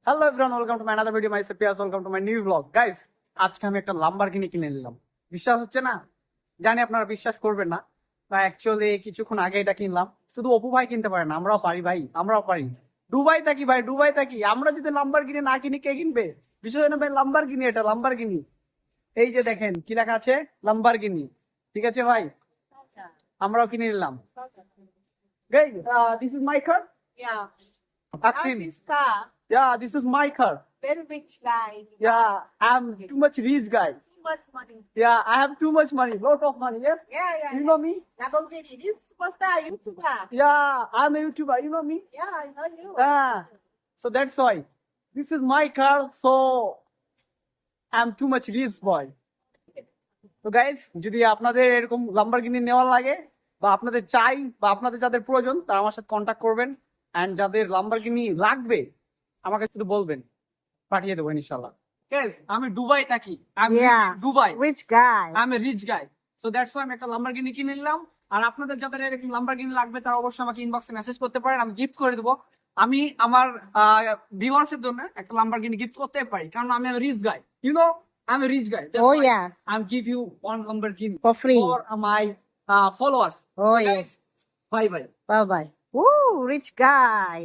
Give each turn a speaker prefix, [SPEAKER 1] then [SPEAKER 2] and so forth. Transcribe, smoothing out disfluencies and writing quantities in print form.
[SPEAKER 1] Hello everyone, welcome to my another video. My সেপিয়াস, welcome to my new blog. Guys, আজকে আমি একটা Lamborghini কিনে নিলাম। বিশ্বাস হচ্ছে না? জানি আপনারা বিশ্বাস করবেন না। অ্যাকচুয়ালি কিছুক্ষণ আগে এটা কিনলাম। শুধু অপু ভাই কিনতে পারে না, আমরাও পারি ভাই, আমরাও পারি। দুবাই থাকি ভাই, দুবাই থাকি। আমরা যদি লাম্বরগিনি না কিনি, কে কিনবে? বিশেষ করে ভাই লাম্বরগিনি, এটা লাম্বরগিনি। এই যে দেখেন কি লেখা আছে, লাম্বরগিনি। ঠিক আছে ভাই, আমরাও কিনে নিলাম। Guys, this is my car.
[SPEAKER 2] Yeah,
[SPEAKER 1] Aksin.
[SPEAKER 2] this car,
[SPEAKER 1] Yeah, this is my car.
[SPEAKER 2] very rich guy.
[SPEAKER 1] Yeah, I'm too much rich guy.
[SPEAKER 2] Too much money.
[SPEAKER 1] Yeah, I have too much money, lot of money. Yes,
[SPEAKER 2] Yeah.
[SPEAKER 1] you know me.
[SPEAKER 2] Lamborghini, this superstar YouTuber.
[SPEAKER 1] Yeah, I'm a YouTuber. You know me.
[SPEAKER 2] Yeah, I know you.
[SPEAKER 1] Yeah, so that's why this is my car. So I'm too much rich boy. তো guys, যদি আপনাদের এরকম Lamborghini নেওয়ার লাগে বা আপনাদের চাই বা আপনাদের যাদের প্রয়োজন, তারা আমার সাথে কন্ট্যাক্ট করবেন। এন্ড যাদের লাম্বরগিনি লাগবে আমাকে শুধু বলবেন, পাঠিয়ে দেবো ইনশাআল্লাহ। গাইস, আমি দুবাই থাকি। আমি
[SPEAKER 2] Yeah.
[SPEAKER 1] দুবাই।
[SPEAKER 2] Rich guy.
[SPEAKER 1] আমি rich guy, so that's why আমি একটা লাম্বরগিনি কিনে নিলাম। আর আপনাদের যাদের এরকম লাম্বরগিনি লাগবে তারা অবশ্যই আমাকে ইনবক্সে মেসেজ করতে পারেন, আমি গিফট করে দেবো। আমি আমার ভিউয়ার্স এর জন্য একটা লাম্বরগিনি গিফট করতে পারি, কারণ আমি রিচ গাই। ইউ নো, আমি rich guy.
[SPEAKER 2] Oh yeah,
[SPEAKER 1] I give you one Lamborghini
[SPEAKER 2] for free.
[SPEAKER 1] For my followers.
[SPEAKER 2] Oh yes.
[SPEAKER 1] Bye bye.
[SPEAKER 2] Bye bye. Woo, rich guy.